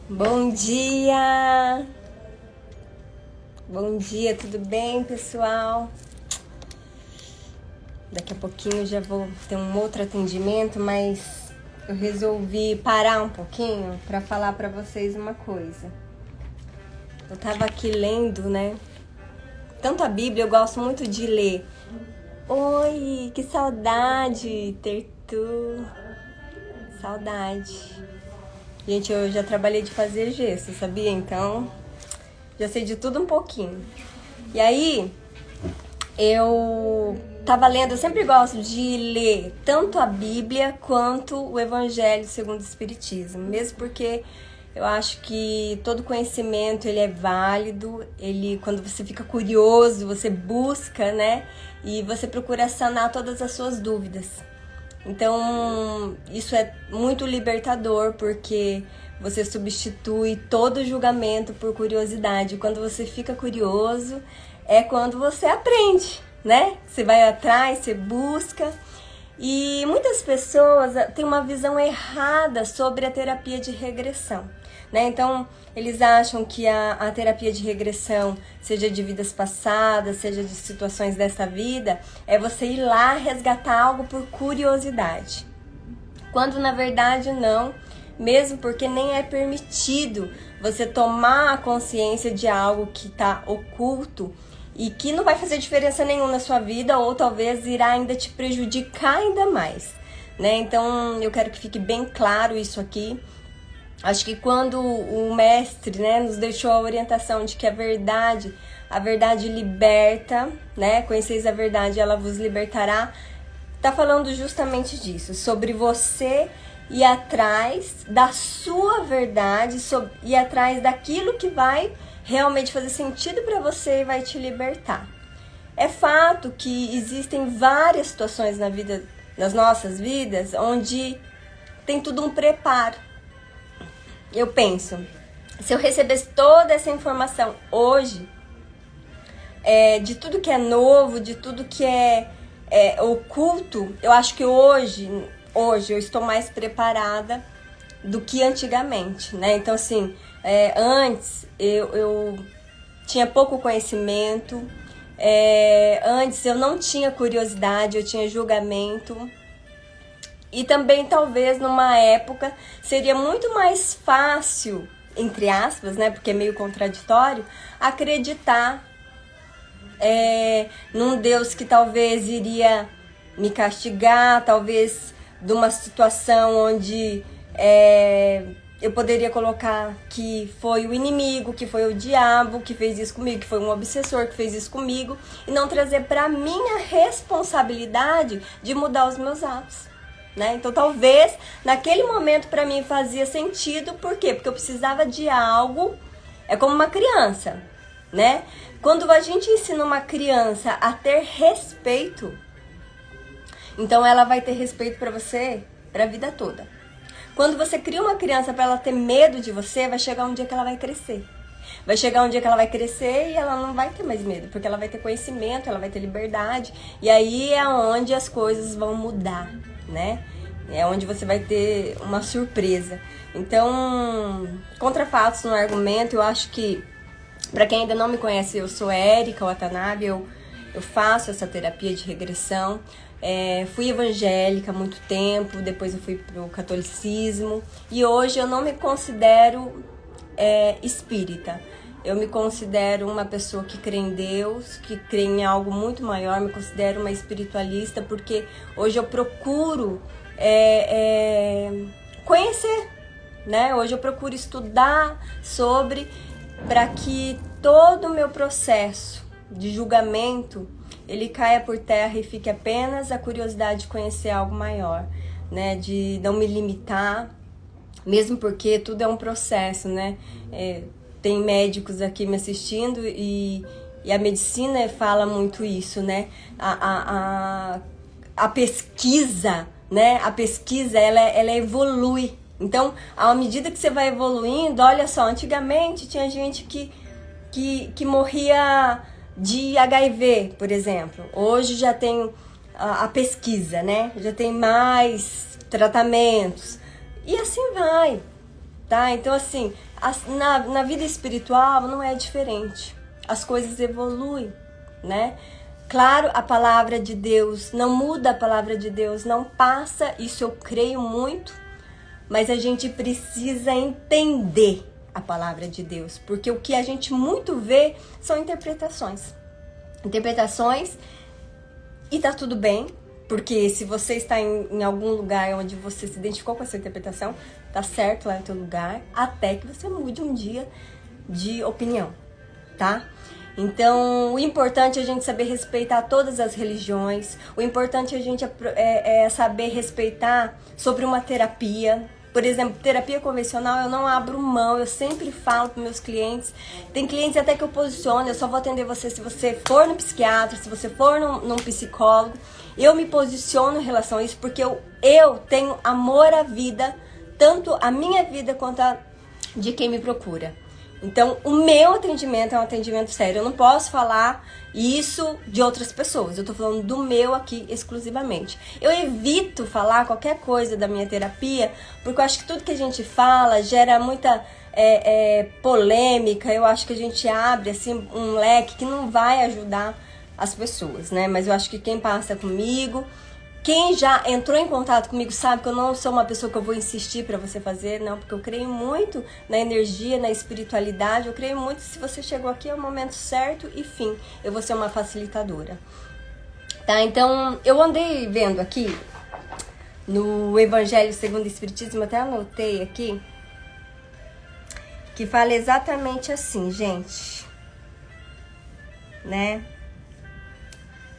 Bom dia! Bom dia, tudo bem, pessoal? Daqui a pouquinho já vou ter um outro atendimento, mas eu resolvi parar um pouquinho para falar para vocês uma coisa. Eu tava aqui lendo, né? Tanto a Bíblia, eu gosto muito de ler. Oi, que saudade ter tu! Saudade! Gente, eu já trabalhei de fazer gesso, sabia? Então, já sei de tudo um pouquinho. E aí, eu tava lendo, eu sempre gosto de ler tanto a Bíblia quanto o Evangelho segundo o Espiritismo. Mesmo porque eu acho que todo conhecimento, ele é válido. Quando você fica curioso, você busca, né? E você procura sanar todas as suas dúvidas. Então, isso é muito libertador, porque você substitui todo julgamento por curiosidade. Quando você fica curioso, é quando você aprende, né? Você vai atrás, você busca. E muitas pessoas têm uma visão errada sobre a terapia de regressão, né? Então, eles acham que a terapia de regressão, seja de vidas passadas, seja de situações dessa vida, é você ir lá resgatar algo por curiosidade. Quando, na verdade, não, mesmo porque nem é permitido você tomar a consciência de algo que está oculto e que não vai fazer diferença nenhuma na sua vida, ou talvez irá ainda te prejudicar ainda mais, né? Então, eu quero que fique bem claro isso aqui. Acho que quando o mestre, né, nos deixou a orientação de que a verdade liberta, né? Conheceis a verdade, ela vos libertará. Tá falando justamente disso, sobre você ir atrás da sua verdade, ir atrás daquilo que vai realmente fazer sentido para você e vai te libertar. É fato que existem várias situações nas nossas vidas, onde tem tudo um preparo. Eu penso, se eu recebesse toda essa informação hoje, de tudo que é novo, de tudo que é oculto, eu acho que hoje eu estou mais preparada do que antigamente, né? Então, assim, antes eu tinha pouco conhecimento, antes eu não tinha curiosidade, eu tinha julgamento. E também, talvez, numa época, seria muito mais fácil, entre aspas, né? Porque é meio contraditório, acreditar num Deus que talvez iria me castigar, talvez de uma situação onde eu poderia colocar que foi o inimigo, que foi o diabo que fez isso comigo, que foi um obsessor que fez isso comigo, e não trazer para minha responsabilidade de mudar os meus atos. Né? Então, talvez, naquele momento, para mim, fazia sentido. Por quê? Porque eu precisava de algo. É como uma criança, né? Quando a gente ensina uma criança a ter respeito, então ela vai ter respeito para você para a vida toda. Quando você cria uma criança para ela ter medo de você, vai chegar um dia que ela vai crescer. Vai chegar um dia que ela vai crescer e ela não vai ter mais medo, porque ela vai ter conhecimento, ela vai ter liberdade. E aí é onde as coisas vão mudar, né? É onde você vai ter uma surpresa. Então, contra fatos no argumento, eu acho que, para quem ainda não me conhece, eu sou Érica Watanabe, eu faço essa terapia de regressão. Fui evangélica há muito tempo, depois eu fui pro catolicismo, e hoje eu não me considero espírita. Eu me considero uma pessoa que crê em Deus, que crê em algo muito maior, me considero uma espiritualista, porque hoje eu procuro conhecer, né? Hoje eu procuro estudar sobre, para que todo o meu processo de julgamento, ele caia por terra e fique apenas a curiosidade de conhecer algo maior, né? De não me limitar, mesmo porque tudo é um processo, né? Tem médicos aqui me assistindo e a medicina fala muito isso, né? A pesquisa, né? A pesquisa, ela evolui. Então, à medida que você vai evoluindo, olha só, antigamente tinha gente que morria de HIV, por exemplo. Hoje já tem a pesquisa, né? Já tem mais tratamentos. E assim vai. tá? Então, assim, na vida espiritual não é diferente. As coisas evoluem, né? Claro, a palavra de Deus não muda, a palavra de Deus não passa, isso eu creio muito, mas a gente precisa entender a palavra de Deus, porque o que a gente muito vê são interpretações. Interpretações, e tá tudo bem, porque se você está em algum lugar onde você se identificou com essa interpretação, tá certo lá no teu lugar, até que você mude um dia de opinião, tá? Então, o importante é a gente saber respeitar todas as religiões, o importante é a gente saber respeitar sobre uma terapia. Por exemplo, terapia convencional eu não abro mão, eu sempre falo para meus clientes. Tem clientes até que eu posiciono, eu só vou atender você se você for no psiquiatra, se você for num psicólogo. Eu me posiciono em relação a isso porque eu tenho amor à vida, tanto a minha vida quanto a de quem me procura. Então, o meu atendimento é um atendimento sério. Eu não posso falar isso de outras pessoas. Eu tô falando do meu aqui exclusivamente. Eu evito falar qualquer coisa da minha terapia, porque eu acho que tudo que a gente fala gera muita polêmica. Eu acho que a gente abre assim um leque que não vai ajudar as pessoas, né? Mas eu acho que quem passa comigo, quem já entrou em contato comigo sabe que eu não sou uma pessoa que eu vou insistir para você fazer, não, porque eu creio muito na energia, na espiritualidade, eu creio muito que se você chegou aqui é o momento certo e fim, eu vou ser uma facilitadora. Tá, então eu andei vendo aqui no Evangelho segundo o Espiritismo, até anotei aqui, que fala exatamente assim, gente, né?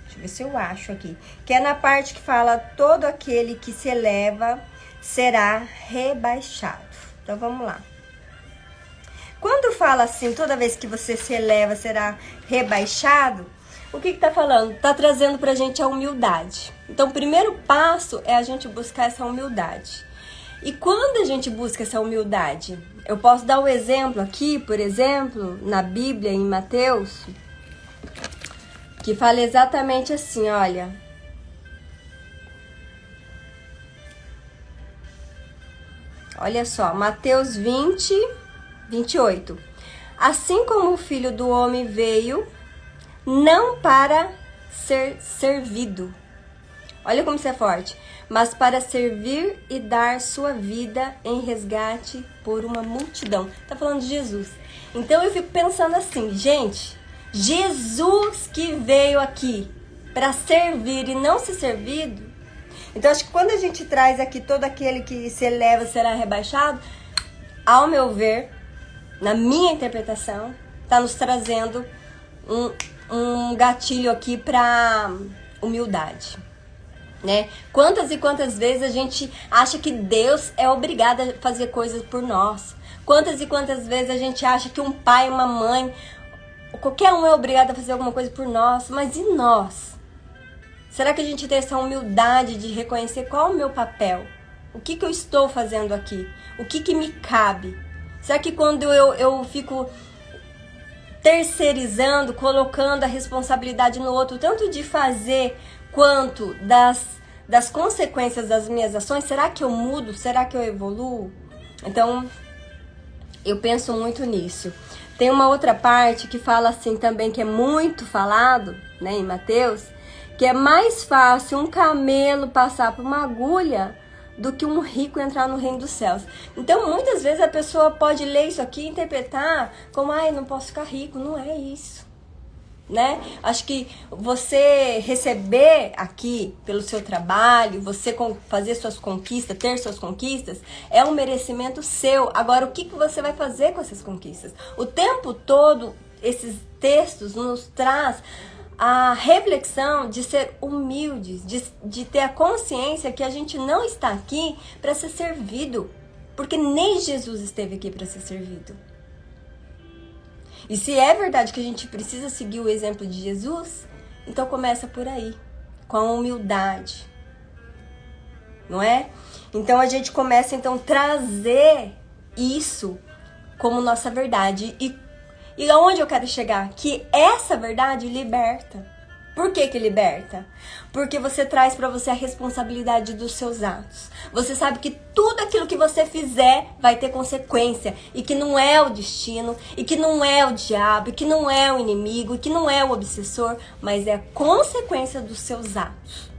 Deixa eu ver se eu acho aqui. Que é na parte que fala: todo aquele que se eleva será rebaixado. Então, vamos lá. Quando fala assim, toda vez que você se eleva será rebaixado, o que tá falando? Tá trazendo pra gente a humildade. Então, o primeiro passo é a gente buscar essa humildade. E quando a gente busca essa humildade, eu posso dar um exemplo aqui, por exemplo, na Bíblia, em Mateus, que fala exatamente assim, olha. Olha só, Mateus 20, 28. Assim como o Filho do Homem veio, não para ser servido. Olha como isso é forte. Mas para servir e dar sua vida em resgate por uma multidão. Tá falando de Jesus. Então eu fico pensando assim, gente, Jesus que veio aqui para servir e não ser servido. Então acho que quando a gente traz aqui todo aquele que se eleva será rebaixado, ao meu ver, na minha interpretação, está nos trazendo um gatilho aqui para humildade, né? Quantas e quantas vezes a gente acha que Deus é obrigado a fazer coisas por nós? Quantas e quantas vezes a gente acha que um pai, uma mãe, qualquer um é obrigado a fazer alguma coisa por nós, mas e nós? Será que a gente tem essa humildade de reconhecer qual é o meu papel? O que eu estou fazendo aqui? O que me cabe? Será que quando eu fico terceirizando, colocando a responsabilidade no outro, tanto de fazer quanto das consequências das minhas ações, será que eu mudo? Será que eu evoluo? Então, eu penso muito nisso. Tem uma outra parte que fala assim também, que é muito falado, né, em Mateus, que é mais fácil um camelo passar por uma agulha do que um rico entrar no reino dos céus. Então, muitas vezes a pessoa pode ler isso aqui e interpretar como, eu não posso ficar rico. Não é isso, né? Acho que você receber aqui pelo seu trabalho, você fazer suas conquistas, ter suas conquistas, é um merecimento seu. Agora, o que você vai fazer com essas conquistas? O tempo todo, esses textos nos traz a reflexão de ser humildes, de ter a consciência que a gente não está aqui para ser servido, porque nem Jesus esteve aqui para ser servido. E se é verdade que a gente precisa seguir o exemplo de Jesus, então começa por aí, com a humildade, não é? Então a gente começa então a trazer isso como nossa verdade. E aonde eu quero chegar? Que essa verdade liberta. Por que que liberta? Porque você traz para você a responsabilidade dos seus atos. Você sabe que tudo aquilo que você fizer vai ter consequência. E que não é o destino, e que não é o diabo, e que não é o inimigo, e que não é o obsessor, mas é a consequência dos seus atos.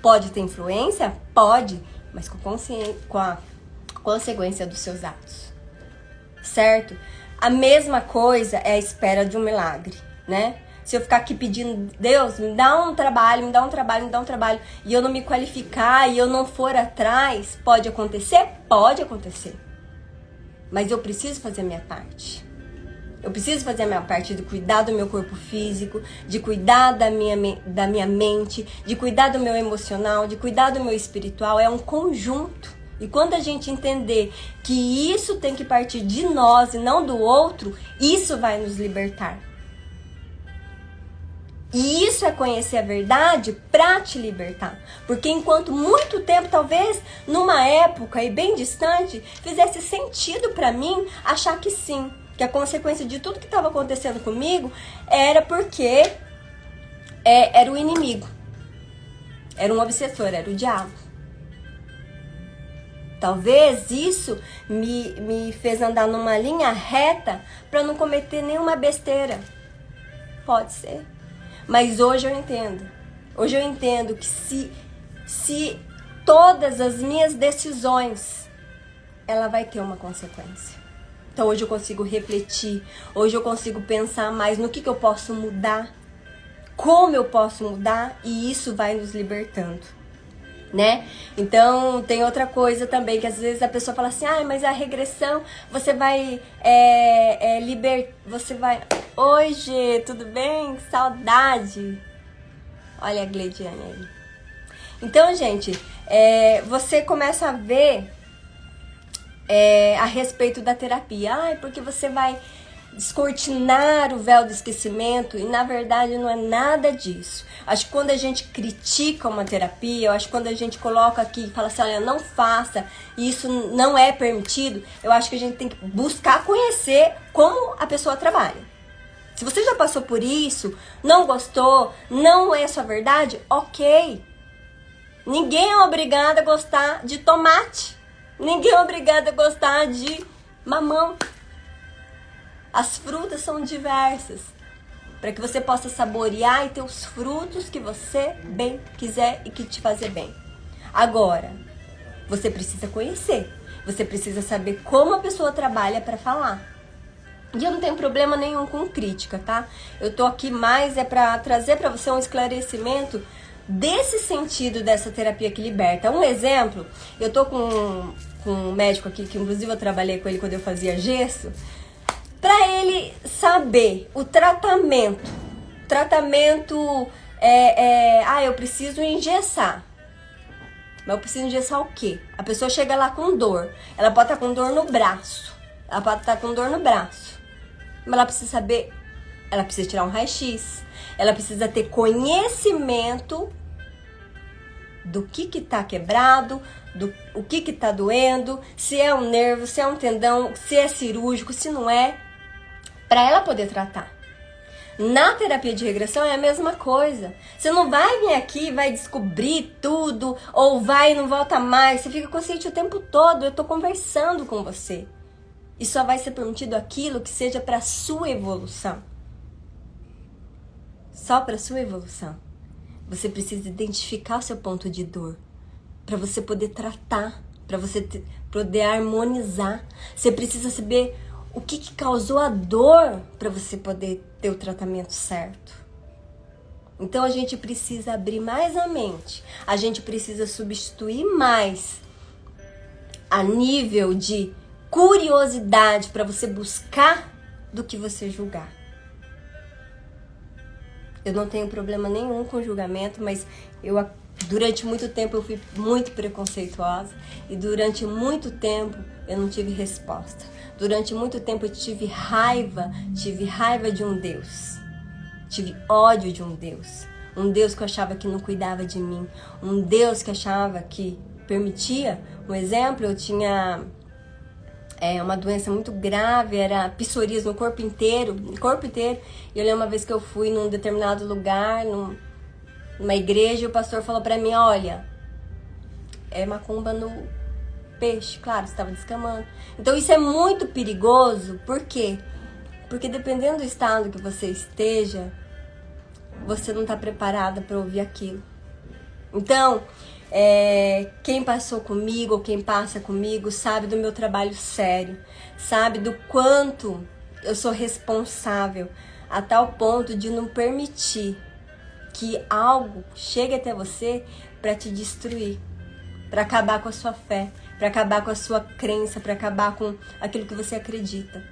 Pode ter influência? Pode, mas com a consequência dos seus atos. Certo? A mesma coisa é a espera de um milagre, né? Se eu ficar aqui pedindo, Deus, me dá um trabalho, me dá um trabalho, me dá um trabalho, e eu não me qualificar, e eu não for atrás, pode acontecer? Pode acontecer. Mas eu preciso fazer a minha parte. Eu preciso fazer a minha parte de cuidar do meu corpo físico, de cuidar da minha mente, de cuidar do meu emocional, de cuidar do meu espiritual. É um conjunto. E quando a gente entender que isso tem que partir de nós e não do outro, isso vai nos libertar. E isso é conhecer a verdade para te libertar. Porque enquanto muito tempo, talvez numa época e bem distante, fizesse sentido para mim achar que sim, que a consequência de tudo que estava acontecendo comigo era porque era o inimigo. Era um obsessor, era o diabo. Talvez isso me fez andar numa linha reta para não cometer nenhuma besteira. Pode ser. Mas hoje eu entendo. Hoje eu entendo que se todas as minhas decisões, ela vai ter uma consequência. Então hoje eu consigo refletir. Hoje eu consigo pensar mais no que eu posso mudar. Como eu posso mudar. E isso vai nos libertando. Né? Então tem outra coisa também, que às vezes a pessoa fala assim, mas a regressão, você vai você vai... Oi, Gê, tudo bem? Que saudade! Olha a Gleidiane aí. Então, gente, você começa a ver a respeito da terapia. Porque você vai descortinar o véu do esquecimento, e na verdade não é nada disso. Acho que quando a gente critica uma terapia, eu acho que quando a gente coloca aqui e fala assim, olha, não faça, isso não é permitido, eu acho que a gente tem que buscar conhecer como a pessoa trabalha. Se você já passou por isso, não gostou, não é sua verdade, ok. Ninguém é obrigado a gostar de tomate. Ninguém é obrigado a gostar de mamão. As frutas são diversas, para que você possa saborear e ter os frutos que você bem quiser e que te fazer bem. Agora, você precisa conhecer, você precisa saber como a pessoa trabalha para falar. E eu não tenho problema nenhum com crítica, tá? Eu tô aqui mais para trazer para você um esclarecimento desse sentido dessa terapia que liberta. Um exemplo, eu tô com um médico aqui, que inclusive eu trabalhei com ele quando eu fazia gesso, para ele saber o tratamento. Eu preciso engessar. Mas eu preciso engessar o quê? A pessoa chega lá com dor. Ela pode estar com dor no braço. Mas ela precisa saber, ela precisa tirar um raio-x. Ela precisa ter conhecimento do que tá quebrado, o que tá doendo, se é um nervo, se é um tendão, se é cirúrgico, se não é, para ela poder tratar. Na terapia de regressão é a mesma coisa. Você não vai vir aqui e vai descobrir tudo, ou vai e não volta mais. Você fica consciente o tempo todo. Eu tô conversando com você. E só vai ser permitido aquilo que seja para sua evolução. Só para sua evolução. Você precisa identificar o seu ponto de dor para você poder tratar, para você poder harmonizar. Você precisa saber o que causou a dor para você poder ter o tratamento certo. Então a gente precisa abrir mais a mente. A gente precisa substituir mais a nível de curiosidade para você buscar do que você julgar. Eu não tenho problema nenhum com julgamento, mas durante muito tempo eu fui muito preconceituosa e durante muito tempo eu não tive resposta. Durante muito tempo eu tive raiva de um Deus. Tive ódio de um Deus que eu achava que não cuidava de mim, um Deus que achava que permitia. Um exemplo, eu tinha é uma doença muito grave, era psoríase no corpo inteiro, E eu lembro uma vez que eu fui num determinado lugar, numa igreja, e o pastor falou pra mim, olha, é macumba no peixe, claro, estava descamando. Então isso é muito perigoso, por quê? Porque dependendo do estado que você esteja, você não está preparada para ouvir aquilo. Então, quem passou comigo ou quem passa comigo sabe do meu trabalho sério, sabe do quanto eu sou responsável a tal ponto de não permitir que algo chegue até você para te destruir, para acabar com a sua fé, para acabar com a sua crença, para acabar com aquilo que você acredita.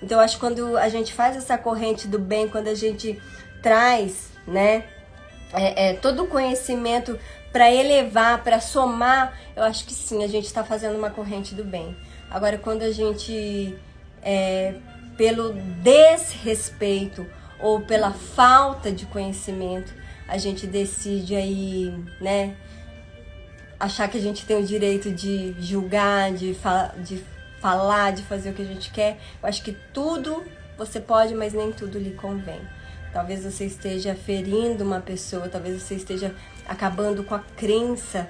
Então, eu acho que quando a gente faz essa corrente do bem, quando a gente traz, né, todo o conhecimento para elevar, para somar, eu acho que sim, a gente está fazendo uma corrente do bem. Agora, quando a gente, pelo desrespeito ou pela falta de conhecimento, a gente decide aí, né, achar que a gente tem o direito de julgar, de falar, de fazer o que a gente quer. Eu acho que tudo você pode, mas nem tudo lhe convém. Talvez você esteja ferindo uma pessoa, talvez você esteja acabando com a crença,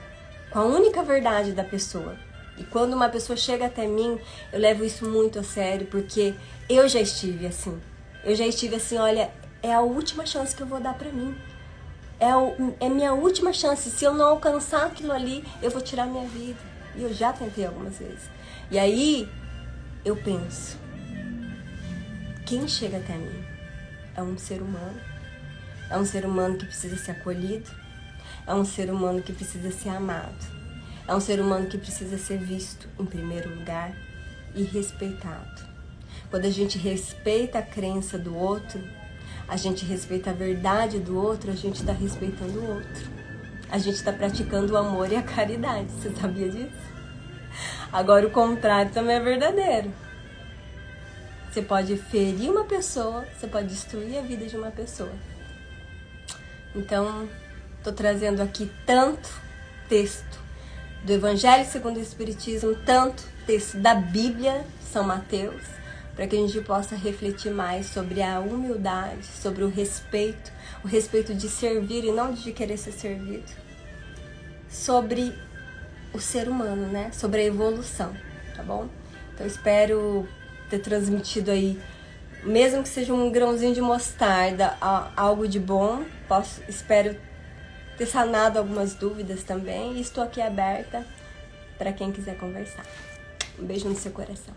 com a única verdade da pessoa. E quando uma pessoa chega até mim, eu levo isso muito a sério, porque eu já estive assim. Eu já estive assim, olha, é a última chance que eu vou dar pra mim. É minha última chance. Se eu não alcançar aquilo ali, eu vou tirar minha vida. E eu já tentei algumas vezes. E aí, eu penso, quem chega até mim é um ser humano. É um ser humano que precisa ser acolhido. É um ser humano que precisa ser amado. É um ser humano que precisa ser visto em primeiro lugar e respeitado. Quando a gente respeita a crença do outro, a gente respeita a verdade do outro, a gente está respeitando o outro. A gente está praticando o amor e a caridade. Você sabia disso? Agora, o contrário também é verdadeiro. Você pode ferir uma pessoa, você pode destruir a vida de uma pessoa. Então, estou trazendo aqui tanto texto do Evangelho segundo o Espiritismo, tanto texto da Bíblia, São Mateus, para que a gente possa refletir mais sobre a humildade, sobre o respeito de servir e não de querer ser servido, sobre o ser humano, né? Sobre a evolução, tá bom? Então, espero ter transmitido aí, mesmo que seja um grãozinho de mostarda, algo de bom. Espero ter sanado algumas dúvidas também. E estou aqui aberta para quem quiser conversar. Um beijo no seu coração.